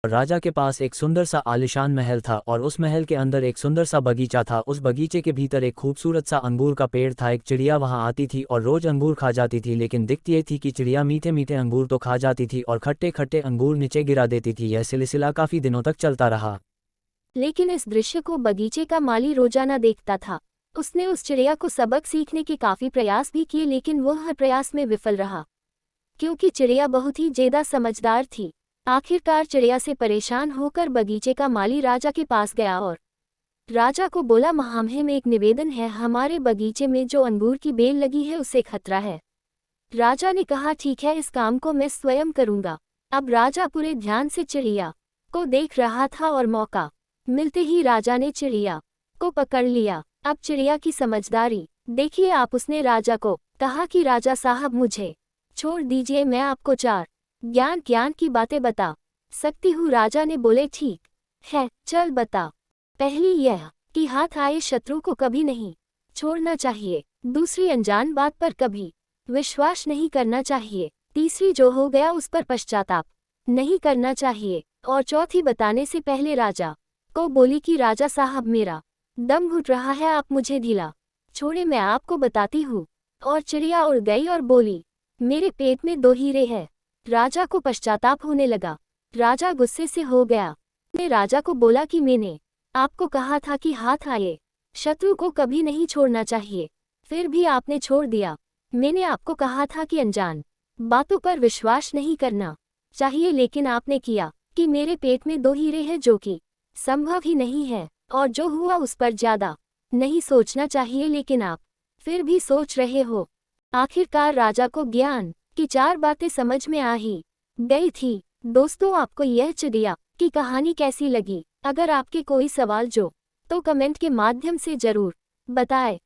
राजा के पास एक सुंदर सा आलिशान महल था और उस महल के अंदर एक सुंदर सा बगीचा था। उस बगीचे के भीतर एक खूबसूरत सा अंगूर का पेड़ था। एक चिड़िया वहां आती थी और रोज अंगूर खा जाती थी, लेकिन दिक्कत ये थी कि चिड़िया मीठे मीठे अंगूर तो खा जाती थी और खट्टे खट्टे अंगूर नीचे गिरा देती थी। यह सिलसिला काफी दिनों तक चलता रहा। लेकिन इस दृश्य को बगीचे का माली रोजाना देखता था। उसने उस चिड़िया को सबक सीखने के काफी प्रयास भी किए, लेकिन वह हर प्रयास में विफल रहा, क्योंकि चिड़िया बहुत ही ज्यादा समझदार थी। आखिरकार चिड़िया से परेशान होकर बगीचे का माली राजा के पास गया और राजा को बोला, महामहिम एक निवेदन है, हमारे बगीचे में जो अंगूर की बेल लगी है उससे खतरा है। राजा ने कहा, ठीक है, इस काम को मैं स्वयं करूंगा। अब राजा पूरे ध्यान से चिड़िया को देख रहा था और मौका मिलते ही राजा ने चिड़िया को पकड़ लिया। अब चिड़िया की समझदारी देखिए आप। उसने राजा को कहा कि राजा साहब मुझे छोड़ दीजिए, मैं आपको चार ज्ञान की बातें बता सकती हूँ। राजा ने बोले, ठीक है, चल बता। पहली यह कि हाथ आए शत्रु को कभी नहीं छोड़ना चाहिए। दूसरी, अनजान बात पर कभी विश्वास नहीं करना चाहिए। तीसरी, जो हो गया उस पर पश्चाताप नहीं करना चाहिए। और चौथी, बताने से पहले राजा को बोली कि राजा साहब मेरा दम घुट रहा है, आप मुझे ढीला छोड़े, मैं आपको बताती हूँ। और चिड़िया उड़ गई और बोली, मेरे पेट में 2 हीरे हैं। राजा को पश्चाताप होने लगा। राजा गुस्से से हो गया। ने राजा को बोला कि मैंने आपको कहा था कि हाथ आए शत्रु को कभी नहीं छोड़ना चाहिए, फिर भी आपने छोड़ दिया। मैंने आपको कहा था कि अनजान बातों पर विश्वास नहीं करना चाहिए, लेकिन आपने किया कि मेरे पेट में 2 हीरे हैं, जो कि संभव ही नहीं है, और जो हुआ उस पर ज्यादा नहीं सोचना चाहिए, लेकिन आप फिर भी सोच रहे हो। आखिरकार राजा को ज्ञान की 4 बातें समझ में आ ही गई थी। दोस्तों, आपको यह चिड़िया की कहानी कैसी लगी? अगर आपके कोई सवाल जो तो कमेंट के माध्यम से जरूर बताएं।